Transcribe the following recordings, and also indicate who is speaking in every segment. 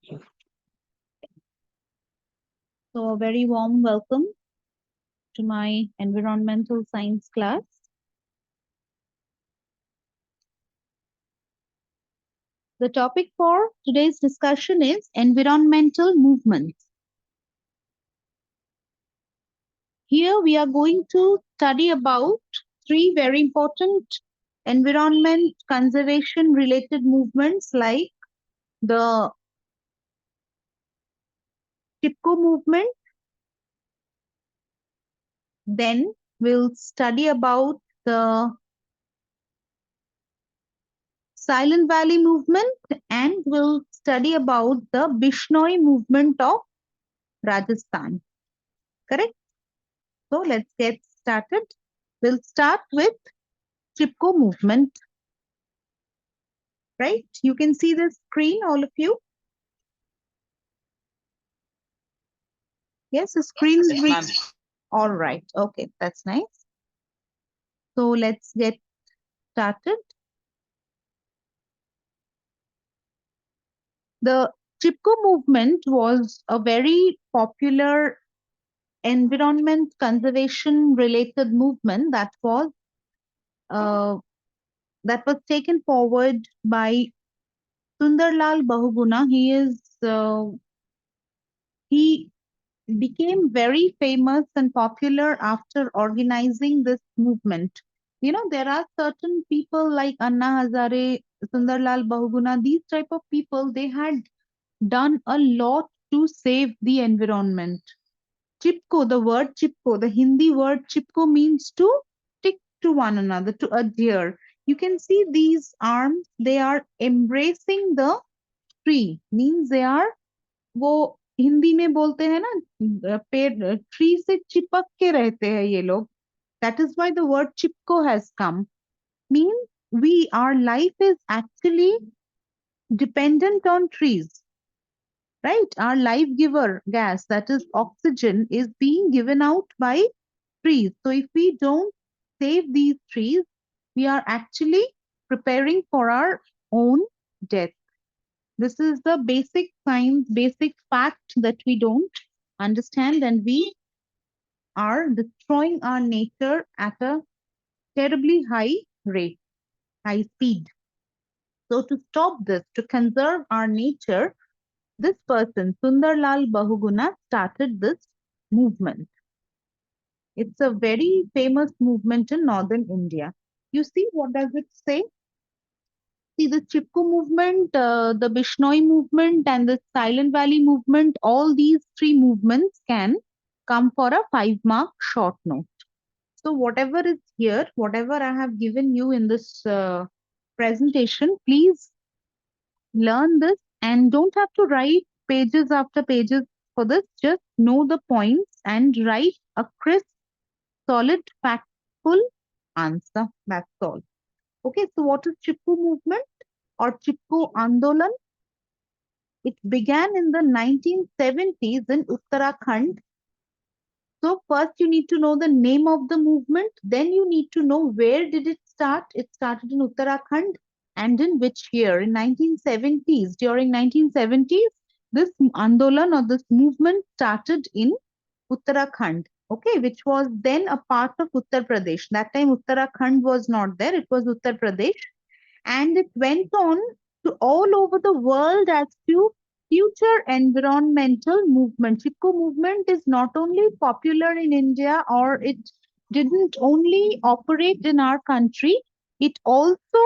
Speaker 1: So, a very warm welcome to my environmental science class. The topic for today's discussion is environmental movements. Here we are going to study about three very important environment conservation related movements like the Chipko movement. Then we'll study about the Silent Valley movement and we'll study about the Bishnoi movement of Rajasthan. Correct? So let's get started. We'll start with Chipko movement. Right? You can see the screen, all of you. Yes, the screen is reading. All right. Okay, that's nice. So let's get started. The Chipko movement was a very popular environment conservation related movement uh, that was taken forward by Sundarlal Bahuguna. He became very famous and popular after organizing this movement. You know, there are certain people like Anna Hazare, Sundarlal Bahuguna, these type of people, they had done a lot to save the environment. Chipko, the word Chipko, the Hindi word Chipko means to stick to one another, to adhere. You can see these arms, they are embracing the tree, means they are वो हिंदी में बोलते हैं ना पेड़ tree से चिपक के रहते हैं ये लोग. That is why the word chipko has come. Means our life is actually dependent on trees, right? Our life giver gas, that is oxygen, is being given out by trees. So if we don't save these trees, we are actually preparing for our own death. This is the basic science, basic fact that we don't understand, and we are destroying our nature at a terribly high rate, high speed. So to stop this, to conserve our nature, this person, Sundarlal Bahuguna, started this movement. It's a very famous movement in northern India. You see, what does it say? See, the Chipko movement, the Bishnoi movement, and the Silent Valley movement, all these three movements can come for a 5-mark short note. So whatever is here, whatever I have given you in this presentation, please learn this and don't have to write pages after pages for this. Just know the points and write a crisp, solid, factful answer. That's all. Okay, so what is Chipko movement or Chipko Andolan? It began in the 1970s in Uttarakhand. So first you need to know the name of the movement. Then you need to know where did it start. It started in Uttarakhand and in which year? In 1970s. During 1970s, this Andolan or this movement started in Uttarakhand. Okay, which was then a part of Uttar Pradesh. That time Uttarakhand was not there. It was Uttar Pradesh. And it went on to all over the world as to future environmental movement. Chipko movement is not only popular in India, or it didn't only operate in our country, it also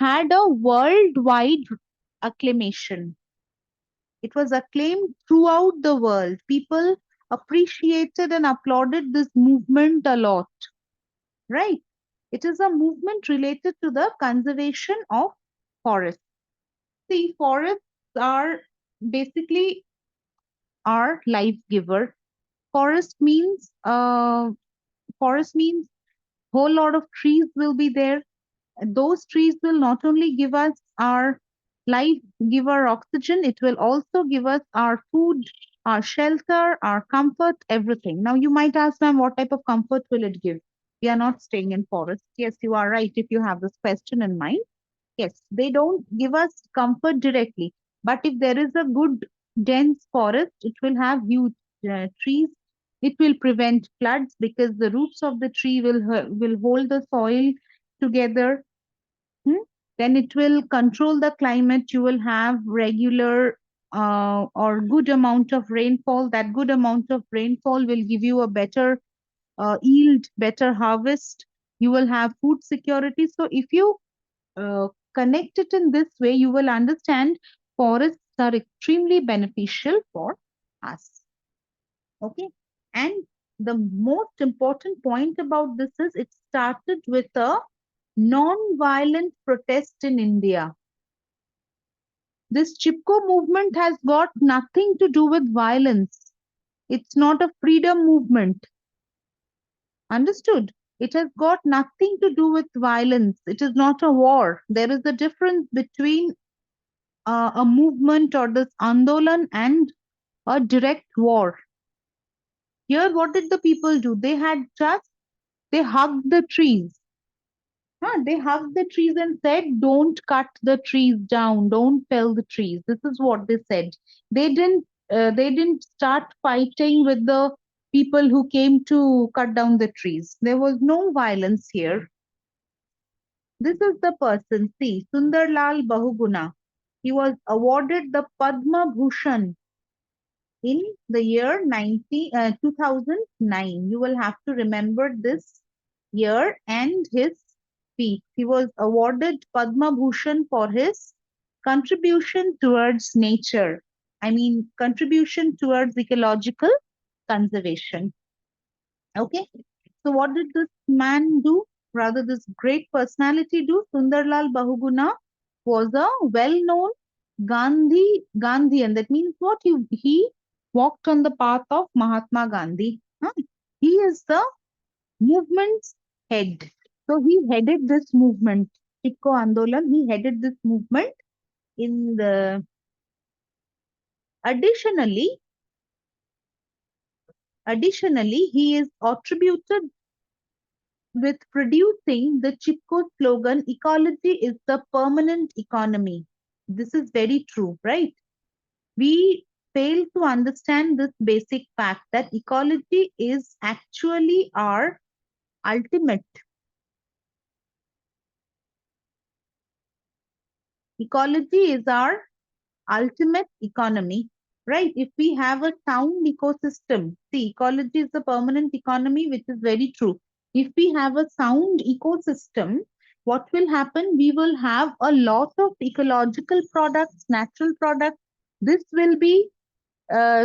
Speaker 1: had a worldwide acclamation. It was acclaimed throughout the world. People appreciated and applauded this movement a lot, right? It is a movement related to the conservation of forests. See, forests are basically our life giver. Forest means forest means whole lot of trees will be there. Those trees will not only give us our life giver oxygen, it will also give us our food, our shelter, our comfort, everything. Now you might ask, ma'am, what type of comfort will it give? We are not staying in forest. Yes, you are right if you have this question in mind. Yes, they don't give us comfort directly. But if there is a good dense forest, it will have huge trees. It will prevent floods because the roots of the tree will hold the soil together. Hmm? Then it will control the climate. You will have regular or good amount of rainfall. That good amount of rainfall will give you a better yield, better harvest. You will have food security. So if you uh, connect it in this way, you will understand forests are extremely beneficial for us. Okay. And the most important point about this is it started with a non-violent protest in India. This Chipko movement has got nothing to do with violence. It's not a freedom movement. Understood? It has got nothing to do with violence. It is not a war. There is a difference between a movement or this Andolan and a direct war. Here, what did the people do? They had just, they hugged the trees. Huh, they hugged the trees and said, don't cut the trees down, don't fell the trees. This is what they said. They didn't start fighting with the people who came to cut down the trees. There was no violence here. This is the person, see, Sundarlal Bahuguna. He was awarded the Padma Bhushan in the year 2009. You will have to remember this year and his feat. He was awarded Padma Bhushan for his contribution towards nature. I mean, contribution towards ecological conservation. Okay. So, what did this man do? Rather, this great personality do? Sundarlal Bahuguna was a well-known Gandhian. That means what? He walked on the path of Mahatma Gandhi. Huh? He is the movement's head. So he headed this movement, Chipko Andolan. He headed this movement. In the additionally, additionally, he is attributed with producing the Chipko slogan, ecology is the permanent economy. This is very true, right? We fail to understand this basic fact that ecology is actually our ultimate. Ecology is our ultimate economy, right? If we have a sound ecosystem, see, ecology is the permanent economy, which is very true. If we have a sound ecosystem, what will happen? We will have a lot of ecological products, natural products. This will be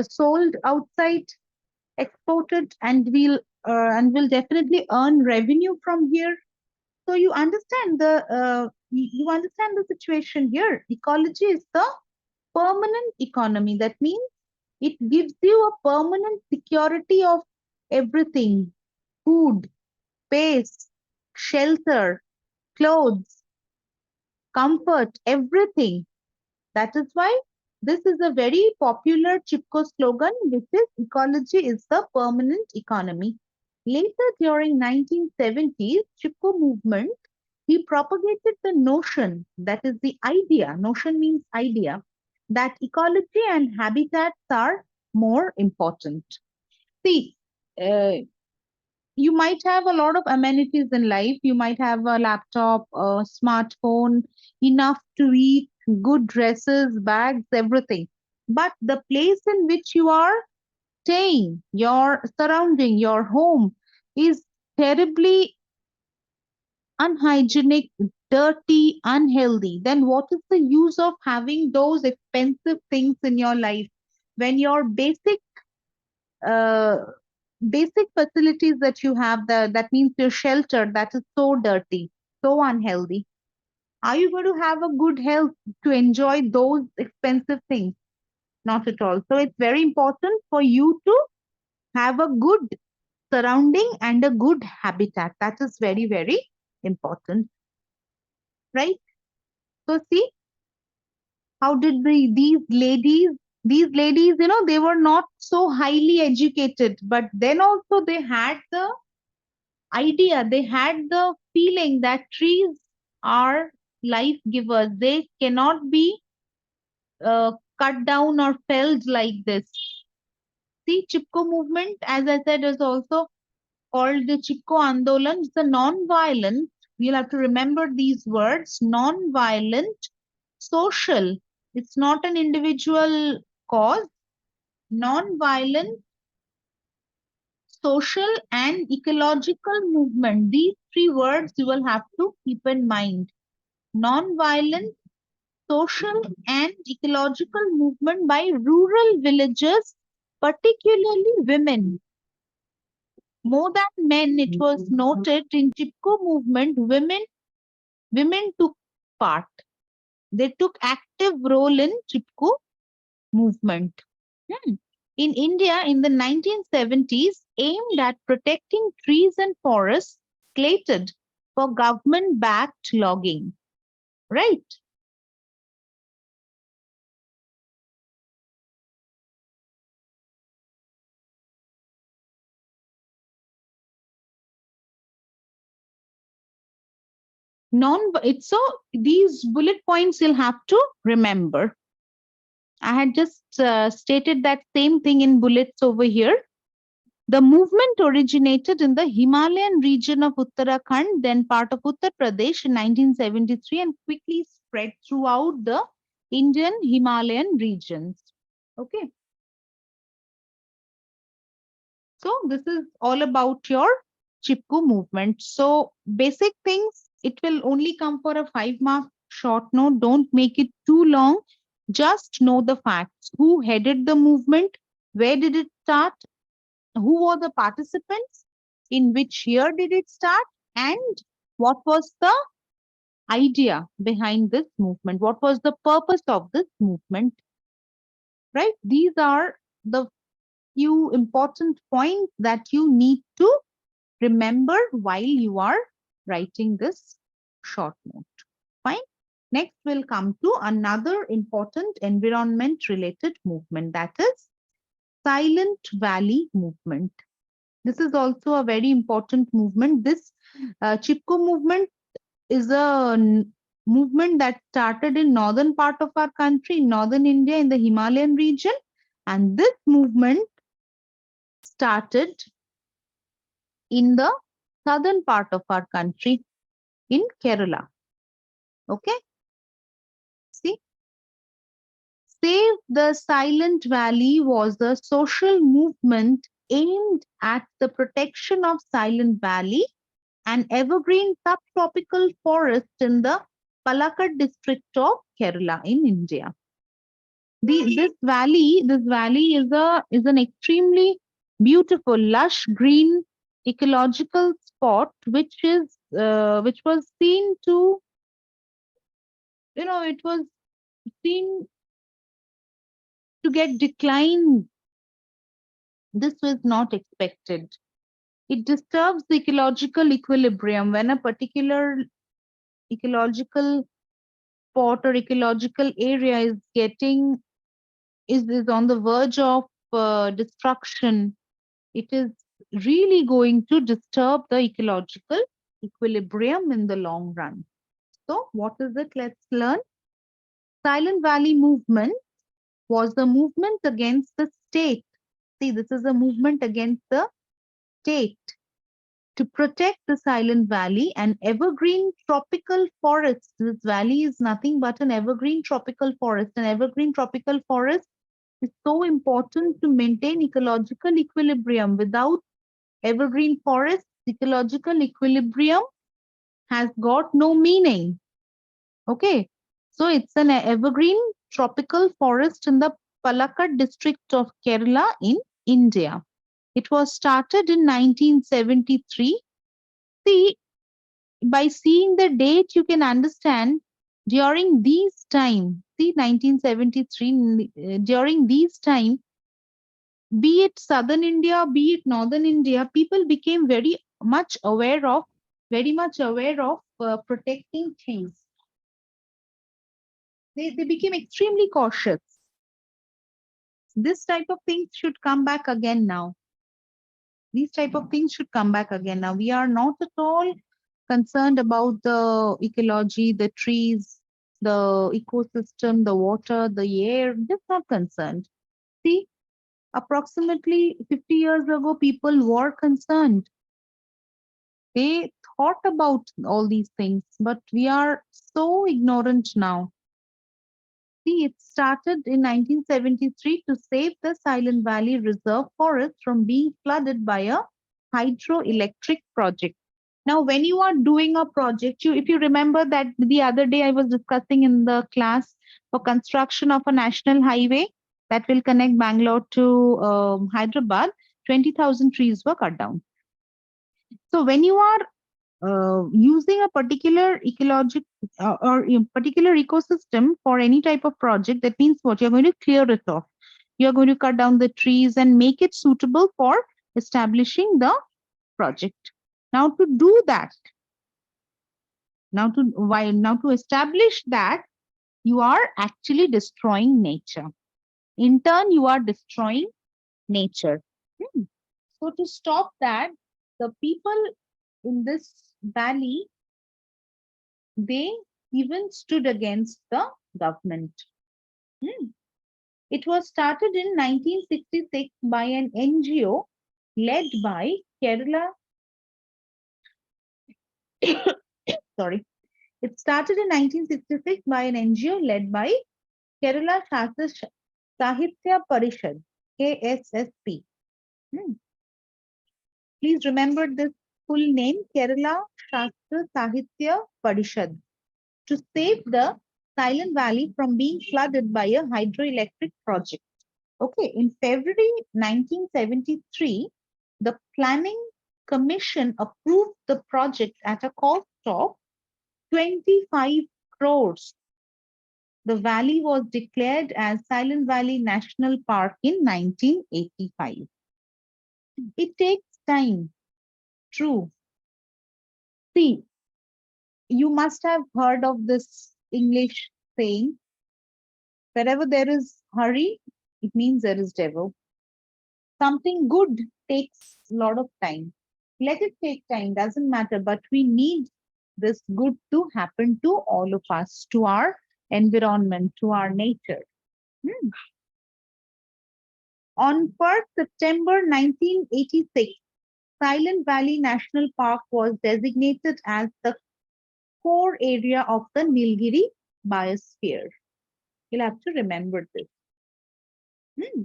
Speaker 1: sold outside, exported, and will definitely earn revenue from here. So you understand the situation here. Ecology is the permanent economy. That means it gives you a permanent security of everything: food, space, shelter, clothes, comfort, everything. That is why this is a very popular Chipko slogan, which is ecology is the permanent economy. Later during 1970s, Chipko movement, he propagated the notion, that is the idea, notion means idea, that ecology and habitats are more important. See, uh, you might have a lot of amenities in life. You might have a laptop, a smartphone, enough to eat, good dresses, bags, everything. But the place in which you are staying, your surrounding, your home is terribly unhygienic, dirty, unhealthy. Then what is the use of having those expensive things in your life when your uh, basic facilities that you have there, that means your shelter, that is so dirty, so unhealthy? Are you going to have a good health to enjoy those expensive things? Not at all. So it's very important for you to have a good surrounding and a good habitat. That is very, very important, right? So see, how did these ladies, they were not so highly educated, but then also they had the idea, they had the feeling that trees are life givers. They cannot be cut down or felled like this. See, Chipko movement, as I said, is also called the Chipko Andolan. It's a non-violent, you'll have to remember these words, non-violent, social. It's not an individual cause, non-violent, social and ecological movement. These three words you will have to keep in mind. Non-violent, social and ecological movement by rural villagers, particularly women. More than men, it was noted in Chipko movement, women took part. They took active role in Chipko movement. Hmm. In India, in the 1970s, aimed at protecting trees and forests, slated for government-backed logging. Right? It's so these bullet points you'll have to remember. I had just stated that same thing in bullets over here. The movement originated in the Himalayan region of Uttarakhand, then part of Uttar Pradesh in 1973, and quickly spread throughout the Indian Himalayan regions. Okay. So this is all about your Chipko movement. So basic things, it will only come for a 5-mark short note. Don't make it too long. Just know the facts. Who headed the movement? Where did it start? Who were the participants? In which year did it start? And what was the idea behind this movement? What was the purpose of this movement? Right? These are the few important points that you need to remember while you are writing this short note. Fine. Next, we'll come to another important environment related movement, that is Silent Valley movement. This is also a very important movement. This Chipko movement is a movement that started in northern part of our country, in northern India, in the Himalayan region. And this movement started in the southern part of our country, in Kerala. Okay. See, Save the Silent Valley was a social movement aimed at the protection of Silent Valley, an evergreen subtropical forest in the Palakkad district of Kerala in India. This valley is an extremely beautiful, lush green ecological spot, which was seen to, it was seen to get declined. This was not expected. It disturbs the ecological equilibrium when a particular ecological spot or ecological area is on the verge of destruction. It is really going to disturb the ecological equilibrium in the long run. So what is it? Let's learn. Silent Valley movement was the movement against the state. See, this is a movement against the state to protect the Silent Valley, an evergreen tropical forest. This valley is nothing but an evergreen tropical forest. An evergreen tropical forest is so important to maintain ecological equilibrium. Without evergreen forest, ecological equilibrium has got no meaning. Okay, so it's an evergreen tropical forest in the Palakkad district of Kerala in India. It was started in 1973. See, by seeing the date, you can understand during these time, see 1973, during these time, be it southern India, be it northern India, people became very much aware of protecting trees. They became extremely cautious. This type of things should come back again now. These type of things should come back again now. We are not at all concerned about the ecology, the trees. the ecosystem, the water, the air, just not concerned. See, approximately 50 years ago, people were concerned. They thought about all these things, but we are so ignorant now. See, it started in 1973 to save the Silent Valley Reserve Forest from being flooded by a hydroelectric project. Now, when you are doing a project, if you remember that the other day I was discussing in the class for construction of a national highway that will connect Bangalore to Hyderabad, 20,000 trees were cut down. So when you are using a particular ecologic or a particular ecosystem for any type of project, that means what you're going to clear it off. You're going to cut down the trees and make it suitable for establishing the project. Now to do that, now to establish that, you are actually destroying nature. In turn, you are destroying nature. Hmm. So to stop that, the people in this valley, they even stood against the government. Hmm. It was started in 1966 by an NGO led by Kerala. Sorry. It started in 1966 by an NGO led by Kerala Shastra Sahitya Parishad, KSSP. Hmm. Please remember this full name, Kerala Shastra Sahitya Parishad, to save the Silent Valley from being flooded by a hydroelectric project. Okay, in February 1973, the Planning Commission approved the project at a cost of 25 crores. The valley was declared as Silent Valley National Park in 1985. It takes time, true. See, you must have heard of this English saying, wherever there is hurry, it means there is devil. Something good takes a lot of time. Let it take time, doesn't matter, but we need this good to happen to all of us, to our environment, to our nature. Hmm. On 1st September 1986, Silent Valley National Park was designated as the core area of the Nilgiri biosphere. You'll have to remember this. Hmm.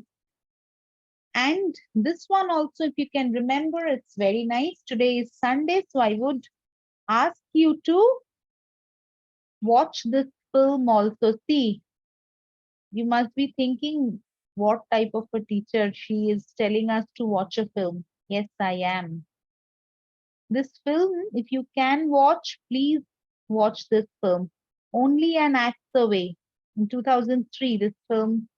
Speaker 1: And this one also, if you can remember, it's very nice. Today is Sunday, so I would ask you to watch this film also. See, you must be thinking what type of a teacher she is telling us to watch a film. Yes, I am. This film, if you can watch, please watch this film. Only an Act Away. In 2003, this film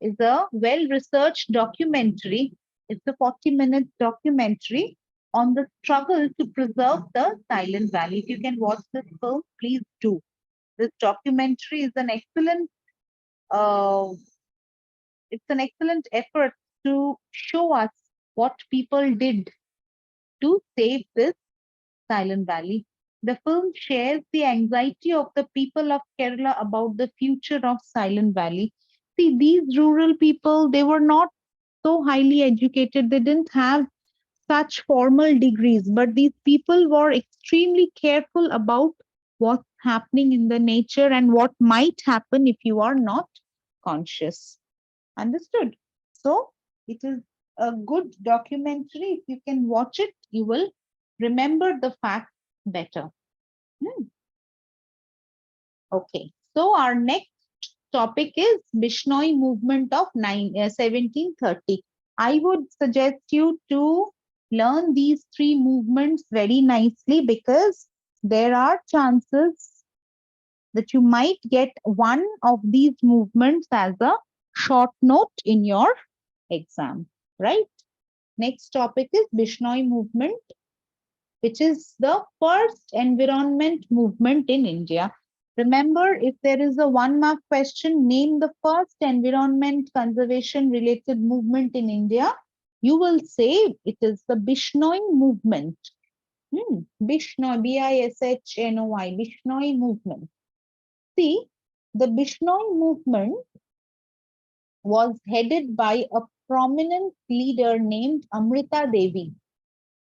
Speaker 1: is a well-researched documentary. It's a 40-minute documentary on the struggle to preserve the Silent Valley. If you can watch this film, please do. This documentary is an excellent uh, it's an excellent effort to show us what people did to save this Silent Valley. The film shares the anxiety of the people of Kerala about the future of Silent Valley. See, these rural people, they were not so highly educated, they didn't have such formal degrees, but these people were extremely careful about what's happening in the nature and what might happen if you are not conscious. Understood? So it is a good documentary. If you can watch it, you will remember the facts better. Hmm. Okay. So our next topic is Bishnoi movement of 1730. I would suggest you to learn these three movements very nicely because there are chances that you might get one of these movements as a short note in your exam, right? Next topic is Bishnoi movement, which is the first environment movement in India. Remember, if there is a 1 mark question, name the first environment conservation related movement in India. You will say it is the Bishnoi movement. Bishnoi, Bishnoi, Bishnoi movement. See, The Bishnoi movement was headed by a prominent leader named Amrita Devi.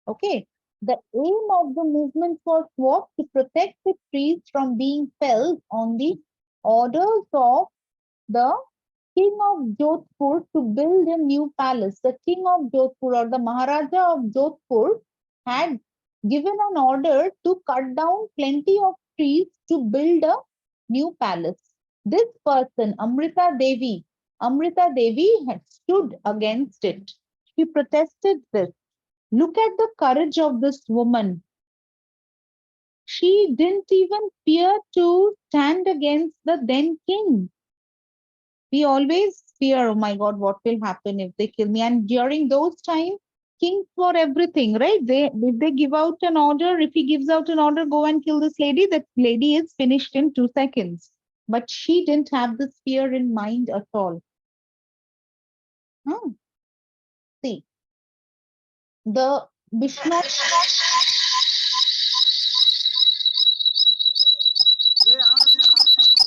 Speaker 1: Okay. The aim of the movement was what? To protect the trees from being felled on the orders of the king of Jodhpur to build a new palace. The king of Jodhpur or the Maharaja of Jodhpur had given an order to cut down plenty of trees to build a new palace. This person, Amrita Devi had stood against it. She protested this. Look at the courage of this woman. She didn't even fear to stand against the then king. We always fear, oh my God, what will happen if they kill me? And during those times, kings were everything, right? If they give out an order, if he gives out an order, go and kill this lady, that lady is finished in 2 seconds. But she didn't have this fear in mind at all. Hmm. See, the Bishnoi.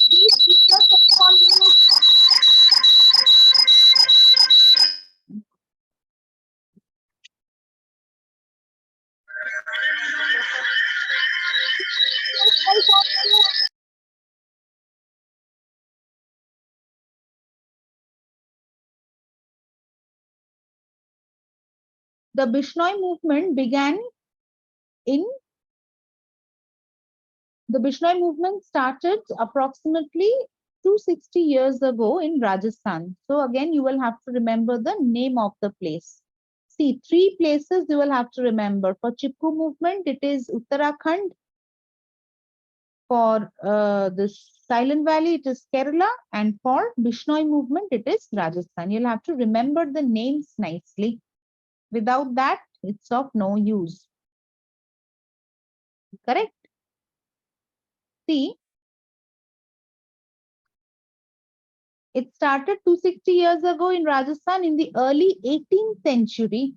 Speaker 1: Please keep your phone on mute. The Bishnoi movement began in The Bishnoi movement started approximately 260 years ago in Rajasthan. So again, you will have to remember the name of the place. See, three places you will have to remember. For Chipko movement, it is Uttarakhand. For the Silent Valley, it is Kerala. And for Bishnoi movement, it is Rajasthan. You'll have to remember the names nicely. Without that, it's of no use. Correct? See, it started 260 years ago in Rajasthan in the early 18th century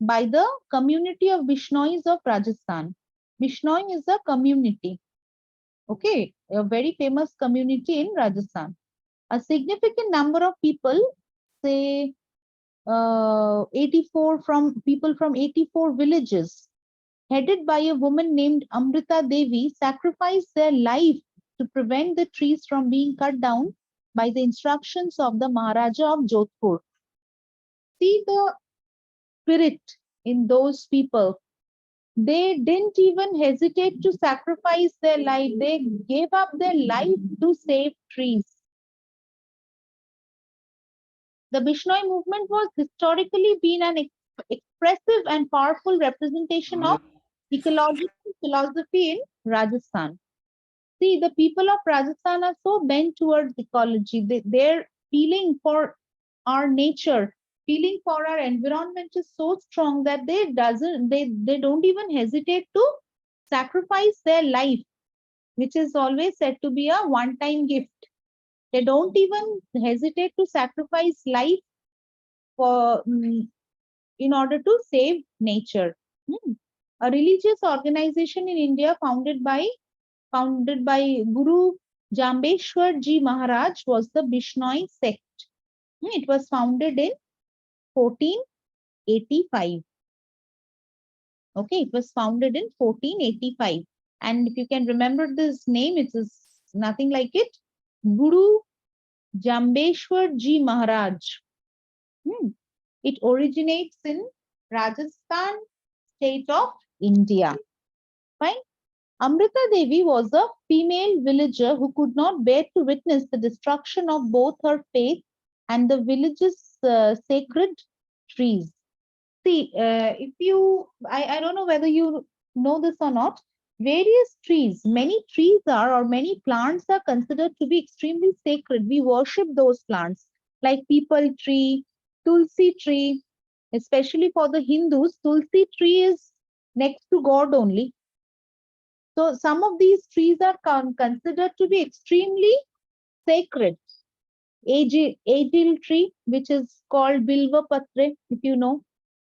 Speaker 1: by the community of Bishnois of Rajasthan. Bishnoi is a community, okay, a very famous community in Rajasthan. A significant number of people, say 84 from people from 84 villages, headed by a woman named Amrita Devi, sacrificed their life to prevent the trees from being cut down by the instructions of the Maharaja of Jodhpur. See the spirit in those people. They didn't even hesitate to sacrifice their life. They gave up their life to save trees. The Bishnoi movement was historically been an expressive and powerful representation of ecological philosophy in Rajasthan. See, the people of Rajasthan are so bent towards ecology. Their feeling for our nature, feeling for our environment is so strong that they don't even hesitate to sacrifice their life, which is always said to be a one-time gift. They don't even hesitate to sacrifice life for in order to save nature. Hmm. A religious organization in India founded by Guru Jambeshwar Ji Maharaj was the Bishnoi sect. It was founded in 1485. Okay, it was founded in 1485. And if you can remember this name, it is nothing like it. Guru Jambeshwar Ji Maharaj. It originates in Rajasthan state of India. Fine. Amrita Devi was a female villager who could not bear to witness the destruction of both her faith and the village's sacred trees. See, I don't know whether you know this or not, many trees are or many plants are considered to be extremely sacred. We worship those plants like peepal tree, tulsi tree, especially for the Hindus, tulsi tree is next to God only. So some of these trees are considered to be extremely sacred. Agil tree, which is called Bilva Patre, if you know,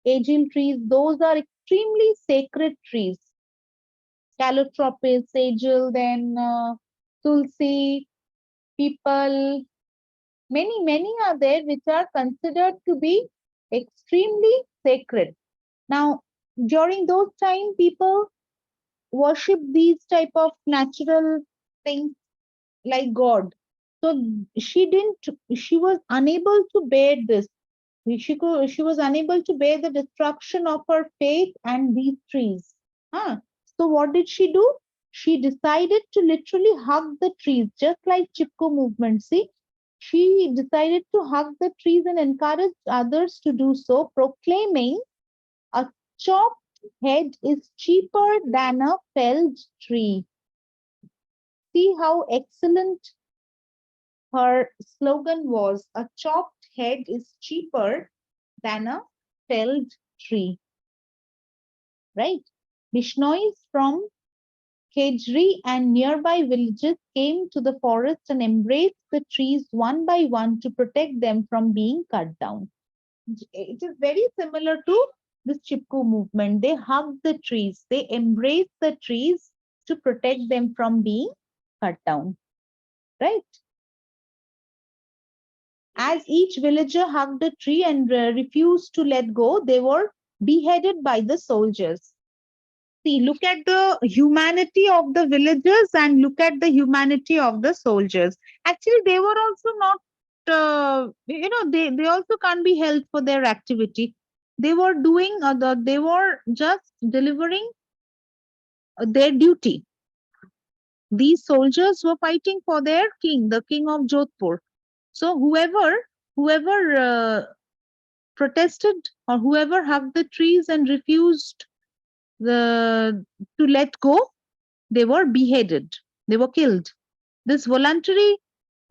Speaker 1: agil trees, those are extremely sacred trees. Calotropis, agil, then tulsi. people, many are there which are considered to be extremely sacred. Now, during those time, people worship these type of natural things like God. So she was unable to bear this. She was unable to bear the destruction of her faith and these trees. Huh? So what did she do? She decided to literally hug the trees, just like Chipko movement. See, she decided to hug the trees and encourage others to do so, proclaiming a chopped head is cheaper than a felled tree. See how excellent her slogan was. A chopped head is cheaper than a felled tree, right? Bishnois from Kejri and nearby villages came to the forest and embraced the trees one by one to protect them from being cut down. It is very similar to this Chipko movement. They hug the trees, they embrace the trees to protect them from being cut down, right? As each villager hugged a tree and refused to let go, they were beheaded by the soldiers. See, look at the humanity of the villagers and look at the humanity of the soldiers. Actually, they were also not, they also can't be held for their activity. They were doing, they were just delivering their duty. These soldiers were fighting for their king, the king of Jodhpur. So whoever protested or whoever hugged the trees and refused to let go, they were beheaded, they were killed. This voluntary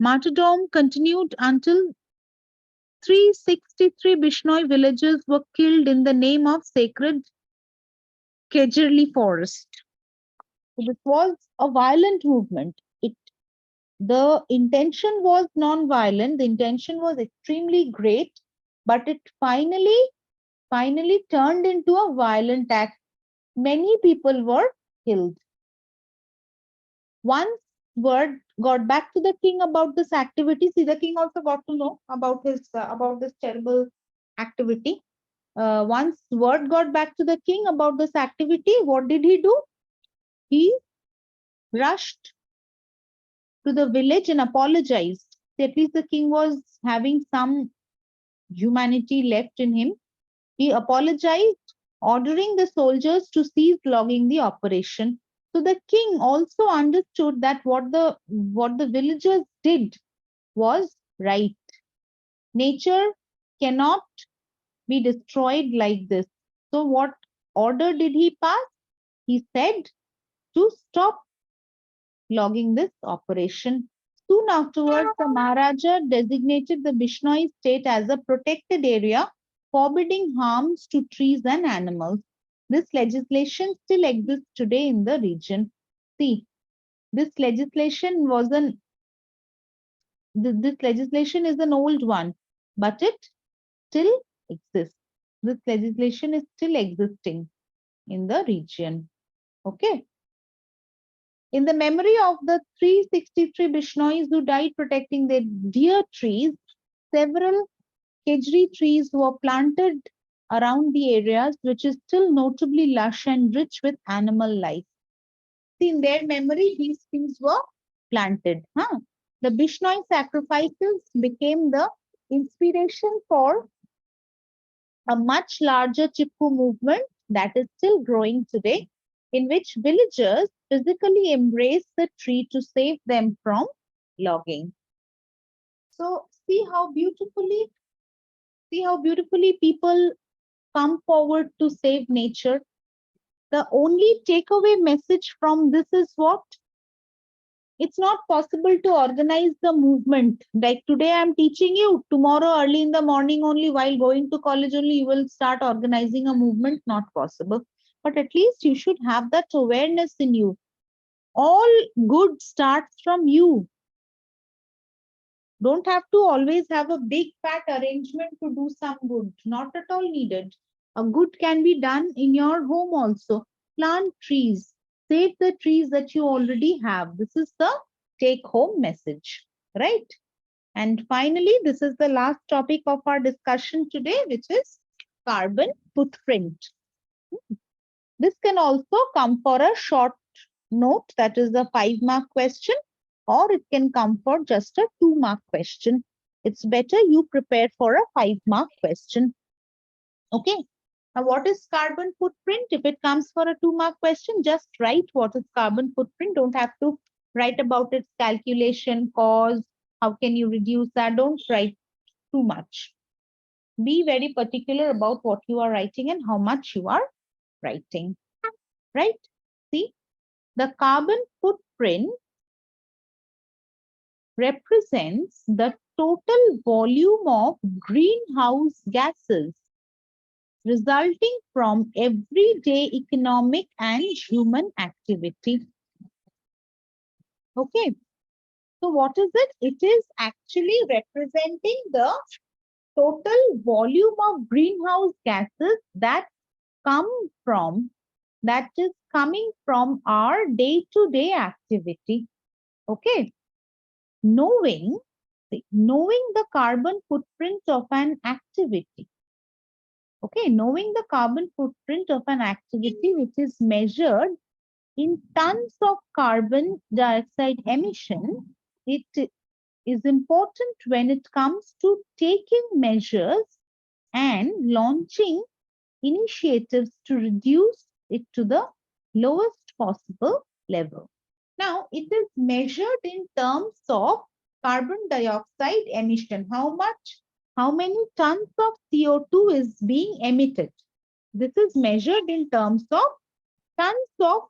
Speaker 1: martyrdom continued until 363 Bishnoi villagers were killed in the name of sacred Kejerli forest. So this was a violent movement. The intention was non-violent, the intention was extremely great, but it finally turned into a violent act. Many people were killed. Once word got back to the king about this activity, see, the king also got to know about this terrible activity. Once word got back to the king about this activity, what did he do? He rushed to the village and apologized. At least the king was having some humanity left in him. He apologized, ordering the soldiers to cease logging the operation. So the king also understood that what the villagers did was right. Nature cannot be destroyed like this. So what order did he pass? He said to stop logging this operation. Soon afterwards, the Maharaja designated the Bishnoi state as a protected area, forbidding harms to trees and animals. This legislation still exists today in the region. See, this legislation was this legislation is an old one, but it still exists. This legislation is still existing in the region. Okay. In the memory of the 363 Bishnois who died protecting their dear trees, several Kejri trees were planted around the areas, which is still notably lush and rich with animal life. See, in their memory, these trees were planted. Huh? The Bishnoi sacrifices became the inspiration for a much larger Chipko movement that is still growing today, in which villagers physically embrace the tree to save them from logging. So see how beautifully people come forward to save nature. The only takeaway message from this is what? It's not possible to organize the movement. Like today I'm teaching you, tomorrow early in the morning only while going to college only you will start organizing a movement. Not possible. But at least you should have that awareness in you. All good starts from you. Don't have to always have a big fat arrangement to do some good. Not at all needed. A good can be done in your home also. Plant trees. Save the trees that you already have. This is the take home message, right? And finally, this is the last topic of our discussion today, which is carbon footprint. This can also come for a short note, that is a 5-mark question, or it can come for just a 2-mark question. It's better you prepare for a 5-mark question. Okay. Now, what is carbon footprint? If it comes for a 2-mark question, just write what is carbon footprint. Don't have to write about its calculation, cause, how can you reduce that. Don't write too much. Be very particular about what you are writing and how much you are writing, right? See, the carbon footprint represents the total volume of greenhouse gases resulting from everyday economic and human activity. Okay, so what is it? It is actually representing the total volume of greenhouse gases that is coming from our day-to-day activity. Okay, knowing the carbon footprint of an activity. Okay, knowing the carbon footprint of an activity which is measured in tons of carbon dioxide emission, it is important when it comes to taking measures and launching initiatives to reduce it to the lowest possible level. Now, it is measured in terms of carbon dioxide emission. How many tons of CO2 is being emitted? This is measured in terms of tons of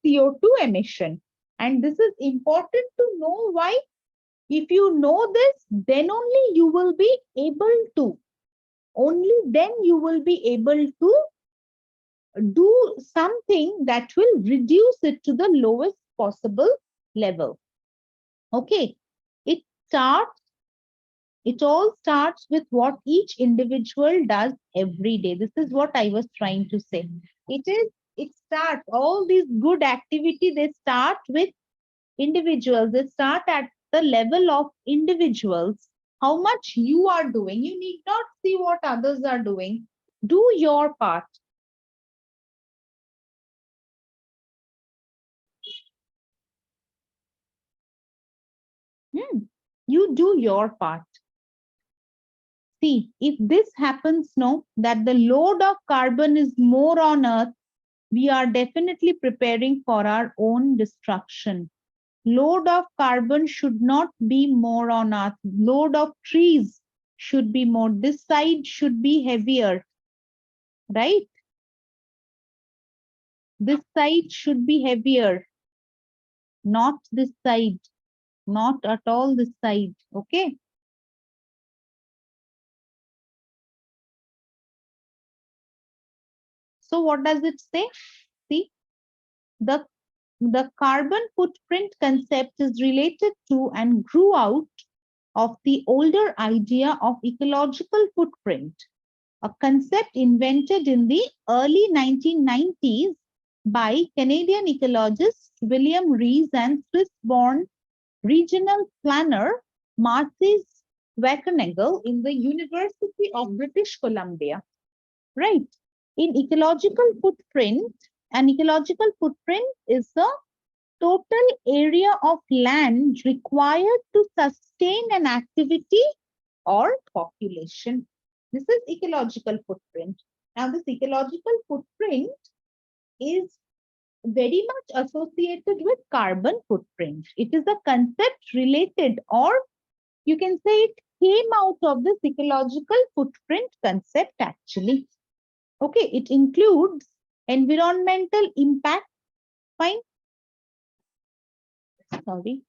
Speaker 1: CO2 emission. And this is important to know. Why? If you know this, then only you will be able to do something that will reduce it to the lowest possible level. Okay, it all starts with what each individual does every day. This is what I was trying to say. It starts, all these good activity, they start with individuals. They start at the level of individuals. How much you are doing. You need not see what others are doing. Do your part. You do your part. See, if this happens, no, that the load of carbon is more on Earth, we are definitely preparing for our own destruction. Load of carbon should not be more on Earth. Load of trees should be more. This side should be heavier, right? This side should be heavier, not this side, not at all this side, okay? So what does it say? See, the carbon footprint concept is related to and grew out of the older idea of ecological footprint, a concept invented in the early 1990s by Canadian ecologist William Rees and Swiss-born regional planner Marcis Wackernagle in the University of British Columbia. Right. In ecological footprint, an ecological footprint is the total area of land required to sustain an activity or population. This is ecological footprint. Now, this ecological footprint is very much associated with carbon footprint. It is a concept related, or you can say it came out of this ecological footprint concept actually. Okay, it includes environmental impact. Fine. Sorry.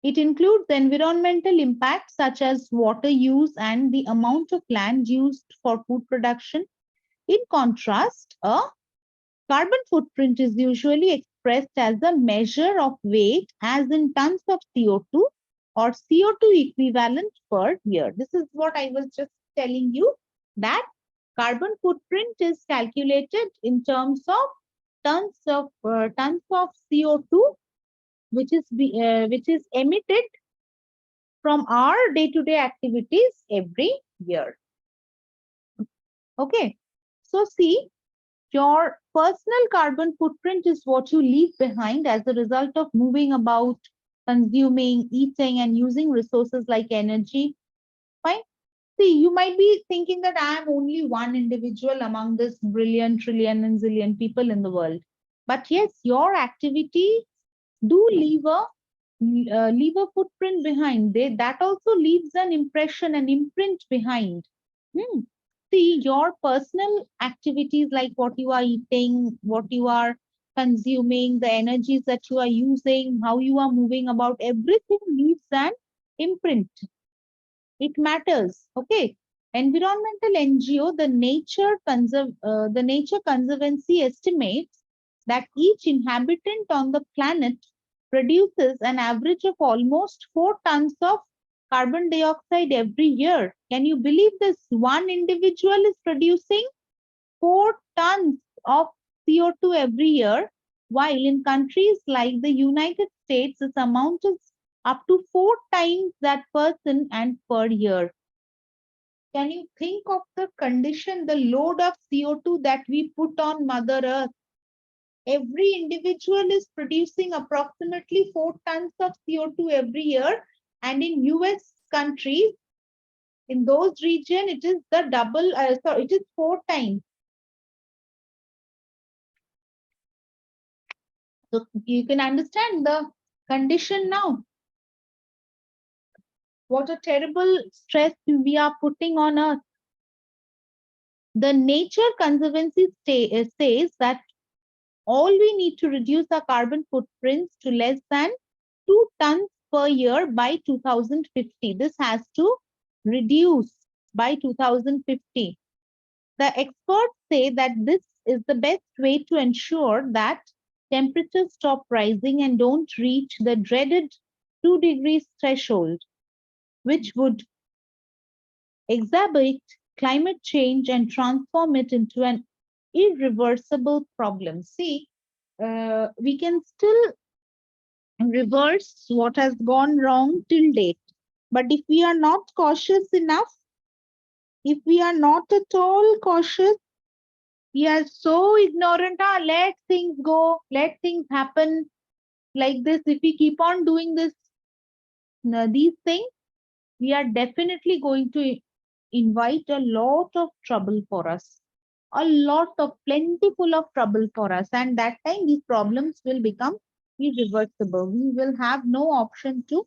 Speaker 1: It includes environmental impacts such as water use and the amount of land used for food production. In contrast, a carbon footprint is usually expressed as a measure of weight as in tons of CO2 or CO2 equivalent per year. This is what I was just telling you, that carbon footprint is calculated in terms of tons of CO2 which is emitted from our day-to-day activities every year. Okay, so see, your personal carbon footprint is what you leave behind as a result of moving about, consuming, eating, and using resources like energy. Fine. See, you might be thinking that I am only one individual among this brilliant trillion and zillion people in the world. But yes, your activity do leave a footprint behind. That also leaves an impression, an imprint behind. Hmm. See, your personal activities like what you are eating, what you are consuming, the energies that you are using, how you are moving about, everything leaves an imprint. It matters. Okay. Environmental NGO, the Nature Conservancy estimates that each inhabitant on the planet produces an average of almost 4 tons of carbon dioxide every year. Can you believe this? One individual is producing 4 tons of CO2 every year, while in countries like the United States, this amount is up to 4 times that person and per year. Can you think of the condition, the load of CO2 that we put on Mother Earth? Every individual is producing approximately 4 tons of CO2 every year. And in US countries, in those regions, it is the double, it is 4 times. So you can understand the condition now. What a terrible stress we are putting on Earth. The Nature Conservancy says that all we need to reduce our carbon footprints to less than 2 tons per year by 2050. This has to reduce by 2050. The experts say that this is the best way to ensure that temperatures stop rising and don't reach the dreaded 2 degrees threshold, which would exacerbate climate change and transform it into an irreversible problem. See, we can still reverse what has gone wrong till date. But if we are not cautious enough, if we are not at all cautious, we are so ignorant, let things go, let things happen like this. If we keep on doing these things, we are definitely going to invite a lot of trouble for us. A lot of plentiful of trouble for us. And that time these problems will become irreversible. We will have no option to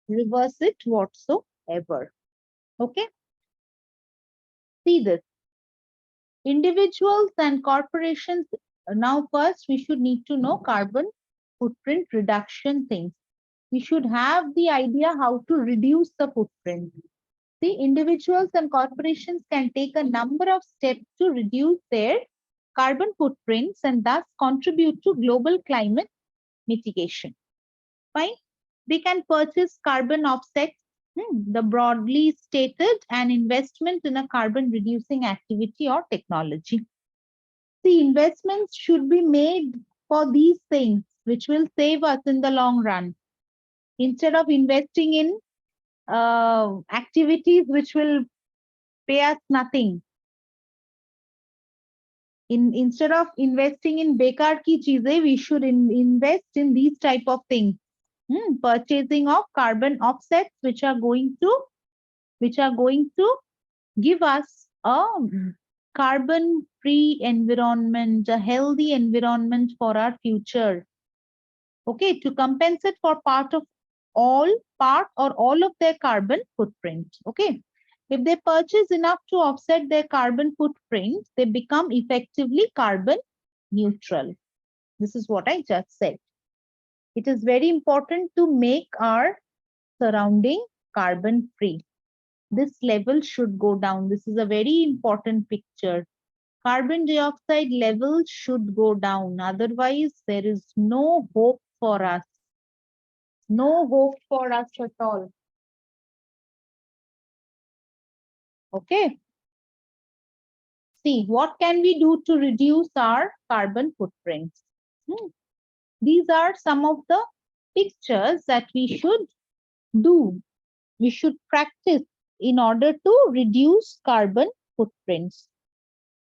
Speaker 1: reverse it whatsoever. Okay. See this. Individuals and corporations. Now, first, we should need to know carbon footprint reduction things. We should have the idea how to reduce the footprint. See, individuals and corporations can take a number of steps to reduce their carbon footprints and thus contribute to global climate mitigation. Fine. They can purchase carbon offsets. The broadly stated an investment in a carbon reducing activity or technology. The investments should be made for these things, which will save us in the long run. Instead of investing in activities which will pay us nothing. Instead of investing in bekar ki cheeze, we should invest in these type of things. Purchasing of carbon offsets, which are going to give us a carbon-free environment, a healthy environment for our future. Okay, to compensate for part or all of their carbon footprint. Okay, if they purchase enough to offset their carbon footprint, they become effectively carbon neutral. This is what I just said. It is very important to make our surrounding carbon free. This level should go down. This is a very important picture. Carbon dioxide level should go down. Otherwise, there is no hope for us. No hope for us at all. Okay. See, what can we do to reduce our carbon footprints? Hmm. These are some of the pictures that we should do. We should practice in order to reduce carbon footprints.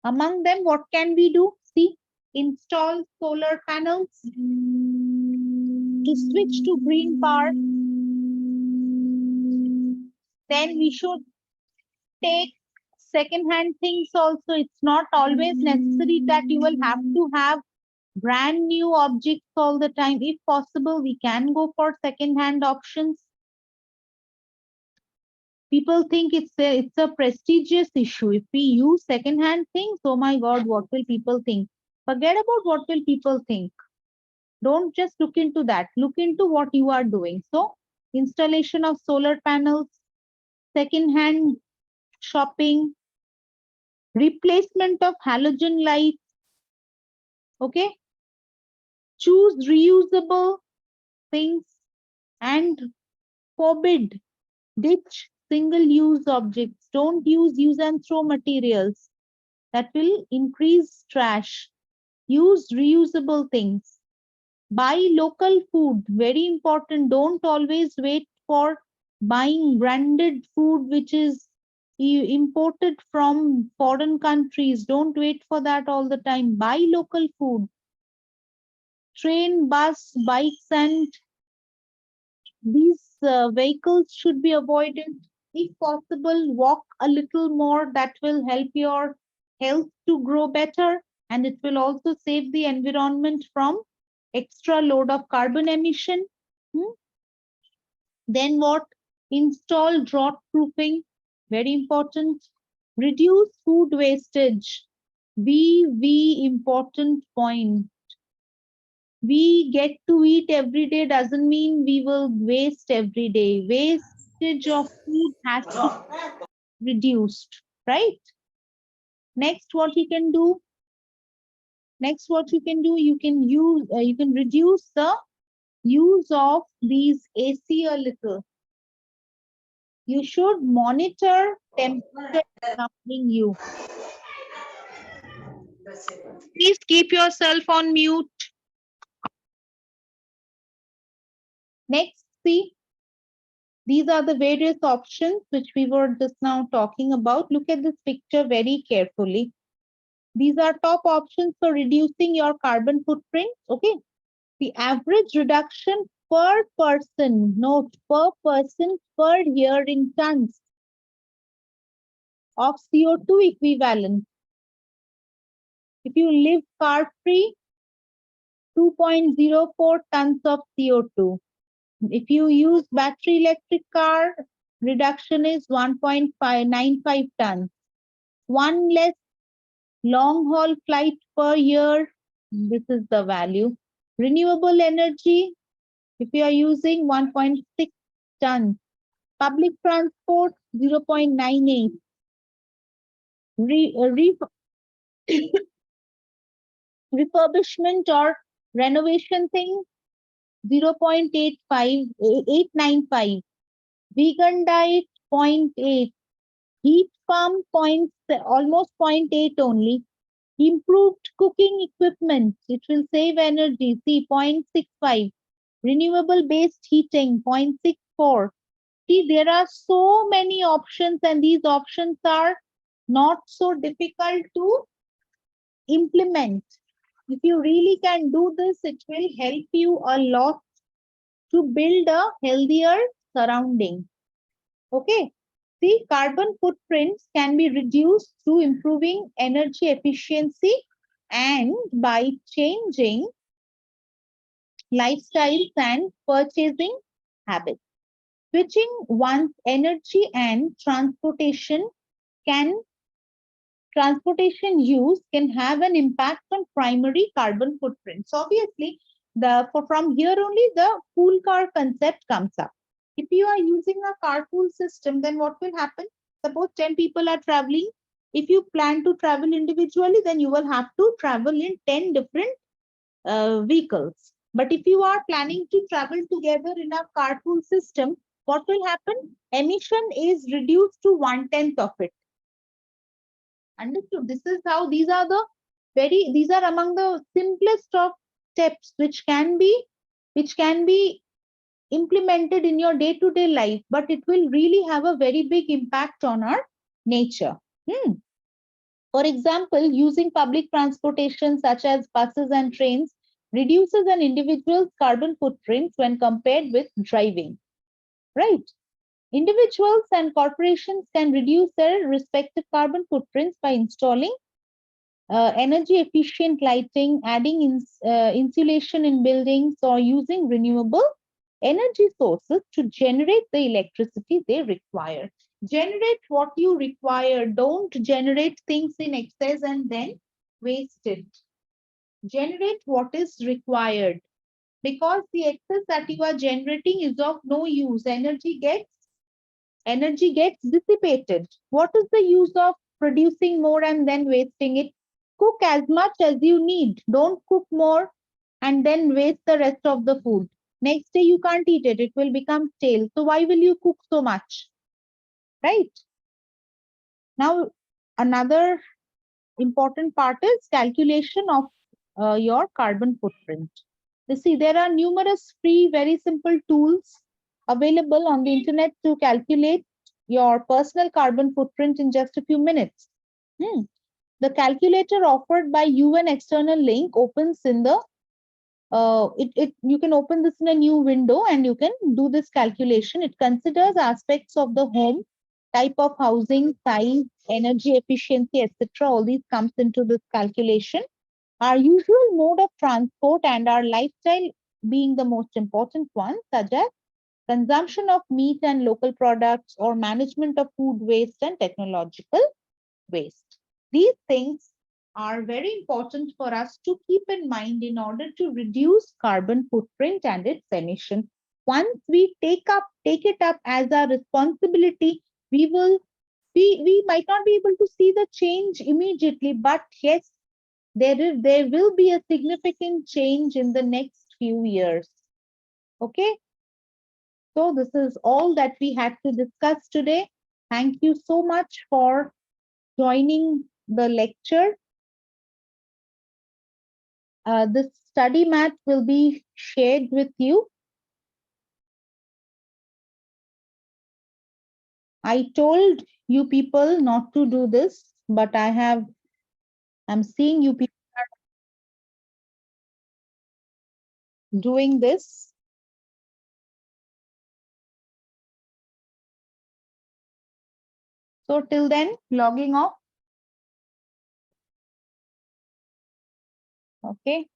Speaker 1: Among them, what can we do? See, install solar panels to switch to green power. Then we should take second-hand things also. It's not always necessary that you will have to have brand new objects all the time. If possible, we can go for second-hand options. People think it's a prestigious issue. If we use second-hand things, oh my God, what will people think? Forget about what will people think. Don't just look into that. Look into what you are doing. So, installation of solar panels, second-hand shopping, replacement of halogen lights. Okay, choose reusable things and forbid, ditch single-use objects. Don't use and throw materials. That will increase trash. Use reusable things. Buy local food. Very important. Don't always wait for buying branded food which is imported from foreign countries. Don't wait for that all the time. Buy local food. Train, bus, bikes, and these vehicles should be avoided. If possible, walk a little more. That will help your health to grow better, and it will also save the environment from extra load of carbon emission. Hmm? Then what? Install drought proofing. Very important. Reduce food wastage. Important point. We get to eat every day doesn't mean we will waste every day. Wastage of food has to be reduced, right? Next, what you can do? Next, what you can do? You can reduce the use of these AC a little. You should monitor temperature surrounding you. Please keep yourself on mute. Next, see, these are the various options which we were just now talking about. Look at this picture very carefully. These are top options for reducing your carbon footprint. Okay. The average reduction per person, note per person per year in tons of CO2 equivalent. If you live car free, 2.04 tons of CO2. If you use battery electric car, reduction is 1.595 tons. One less long haul flight per year, this is the value. Renewable energy, if you are using 1.6 tons. Public transport, 0.98. Refurbishment or renovation thing, 0.85, 895. Vegan diet, 0.8. Heat pump, almost 0.8 only. Improved cooking equipment, it will save energy, see 0.65. Renewable based heating, 0.64. See, there are so many options and these options are not so difficult to implement. If you really can do this, it will help you a lot to build a healthier surrounding. Okay. See, carbon footprints can be reduced through improving energy efficiency and by changing lifestyles and purchasing habits. Switching one's energy and transportation use can have an impact on primary carbon footprints. So obviously, from here only the pool car concept comes up. If you are using a carpool system, then what will happen? Suppose 10 people are traveling. If you plan to travel individually, then you will have to travel in 10 different vehicles. But if you are planning to travel together in a carpool system, what will happen? Emission is reduced to 1/10 of it. Understood? This is how these are among the simplest of steps which can be implemented in your day-to-day life, but it will really have a very big impact on our nature. For example, using public transportation such as buses and trains reduces an individual's carbon footprint when compared with driving, right? Individuals and corporations can reduce their respective carbon footprints by installing energy efficient lighting, adding insulation in buildings, or using renewable energy sources to generate the electricity they require. Generate what you require. Don't generate things in excess and then waste it. Generate what is required, because the excess that you are generating is of no use. Energy gets dissipated. What is the use of producing more and then wasting it? Cook as much as you need. Don't cook more and then waste the rest of the food. Next day you can't eat it. It will become stale. So why will you cook so much? Right? Now, another important part is calculation of your carbon footprint. You see, there are numerous free, very simple tools available on the internet to calculate your personal carbon footprint in just a few minutes. The calculator offered by UN external link opens in the you can open this in a new window and you can do this calculation. It considers aspects of the home, type of housing, size, energy efficiency, etc. All these comes into this calculation. Our usual mode of transport and our lifestyle being the most important one, such as consumption of meat and local products or management of food waste and technological waste. These things are very important for us to keep in mind in order to reduce carbon footprint and its emission. Once we take it up as our responsibility, we might not be able to see the change immediately, but yes, there will be a significant change in the next few years. Okay, so this is all that we had to discuss today. Thank you so much for joining the lecture. This study mat will be shared with you. I told you people not to do this, but I'm seeing you people are doing this. So till then, logging off. Okay.